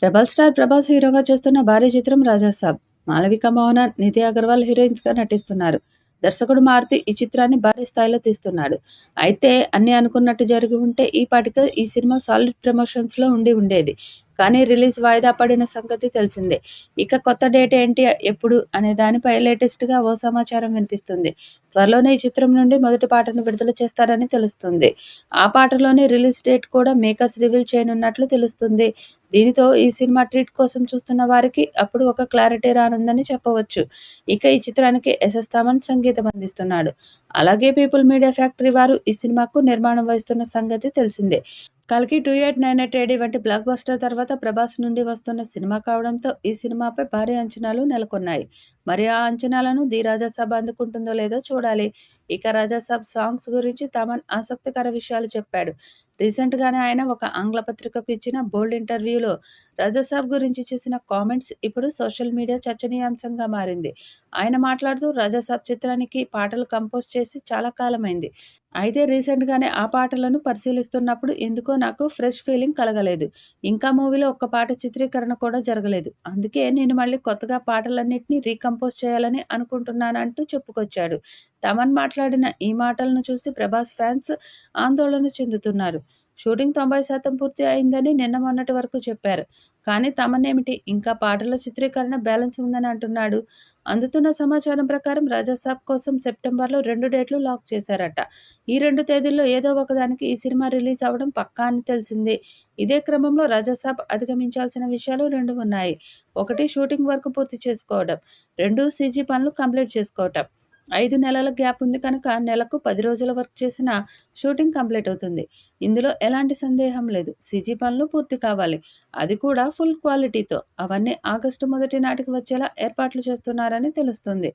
Rebel star Prabhas హీరోగా చేస్తున్న భారీ చిత్రం రాజాసాబ్. మాళవిక మోహనన్, నిధి అగర్వాల్ హీరోయిన్స్‌గా నటిస్తున్నారు. దర్శకుడు మారుతి ఈ చిత్రాన్ని భారీ స్థాయిలో తీస్తున్నాడు. అయితే అన్నీ అనుకున్నట్టు జరిగి ఉంటే ఈ పాటికి ఈ సినిమా సాలిడ్ ప్రమోషన్స్‌లో ఉండి ఉండేది. కానీ రిలీజ్ వాయిదా పడిన సంగతి తెలిసిందే. ఇక కొత్త డేట్ ఏంటి, ఎప్పుడు అనే దానిపై లేటెస్ట్‌గా ఓ సమాచారం వినిపిస్తుంది. త్వరలోనే ఈ చిత్రం నుండి మొదటి పాటను విడుదల చేస్తారని తెలుస్తుంది. ఆ పాటలోని రిలీజ్ డేట్ కూడా మేకర్స్ రివీల్ చేయనున్నట్లు తెలుస్తుంది. దీనితో ఈ సినిమా ట్రీట్ కోసం చూస్తున్న వారికి అప్పుడు ఒక క్లారిటీ రానుందని చెప్పవచ్చు. ఇక ఈ చిత్రానికి ఎస్ఎస్ తమన్ సంగీతం అందిస్తున్నాడు. అలాగే పీపుల్ మీడియా ఫ్యాక్టరీ వారు ఈ సినిమాకు నిర్మాణం వహిస్తున్న సంగతి తెలిసిందే. కల్కి 2898 ఏడీ వంటి బ్లాక్ బస్టర్ తర్వాత ప్రభాస్ నుండి వస్తున్న సినిమా కావడంతో ఈ సినిమాపై భారీ అంచనాలు నెలకొన్నాయి. మరి ఆ అంచనాలను ది రాజాసాబ్ అందుకుంటుందో లేదో చూడాలి. ఇక రాజాసాబ్ సాంగ్స్ గురించి తమన్ ఆసక్తికర విషయాలు చెప్పాడు. రీసెంట్గానే ఆయన ఒక ఆంగ్ల పత్రికకు ఇచ్చిన బోల్డ్ ఇంటర్వ్యూలో రాజాసాబ్ గురించి చేసిన కామెంట్స్ ఇప్పుడు సోషల్ మీడియా చర్చనీయాంశంగా మారింది. ఆయన మాట్లాడుతూ రాజాసాబ్ చిత్రానికి పాటలు కంపోజ్ చేసి చాలా కాలమైంది. అయితే రీసెంట్గానే ఆ పాటలను పరిశీలిస్తున్నప్పుడు ఎందుకో నాకు ఫ్రెష్ ఫీలింగ్ కలగలేదు. ఇంకా మూవీలో ఒక్క పాట చిత్రీకరణ కూడా జరగలేదు. అందుకే నేను మళ్ళీ కొత్తగా పాటలన్నిటినీ రీకంపోజ్ చేయాలని అనుకుంటున్నానంటూ చెప్పుకొచ్చాడు. తమన్ మాట్లాడిన ఈ మాటలను చూసి ప్రభాస్ ఫ్యాన్స్ ఆందోళన చెందుతున్నారు. షూటింగ్ 90% పూర్తి అయిందని నిన్న మొన్నటి వరకు చెప్పారు. కానీ తమనేమిటి ఇంకా పాటల చిత్రీకరణ బ్యాలెన్స్ ఉందని అంటున్నాడు. అందుతున్న సమాచారం ప్రకారం రాజాసాబ్ కోసం సెప్టెంబర్లో 2 డేట్లు లాక్ చేశారట. ఈ 2 తేదీల్లో ఏదో ఒకదానికి ఈ సినిమా రిలీజ్ అవ్వడం పక్కా అని తెలిసింది. ఇదే క్రమంలో రాజాసాబ్ అధిగమించాల్సిన విషయాలు 2 ఉన్నాయి. ఒకటి షూటింగ్ వర్క్ పూర్తి చేసుకోవడం. 2 సీజీ పనులు కంప్లీట్ చేసుకోవటం. 5 నెలల గ్యాప్ ఉంది కనుక నెలకు 10 రోజుల వర్క్ చేసినా షూటింగ్ కంప్లీట్ అవుతుంది. ఇందులో ఎలాంటి సందేహం లేదు. సీజీ పనులు పూర్తి కావాలి. అది కూడా ఫుల్ క్వాలిటీతో. అవన్నీ ఆగస్టు మొదటి నాటికి వచ్చేలా ఏర్పాట్లు చేస్తున్నారని తెలుస్తుంది.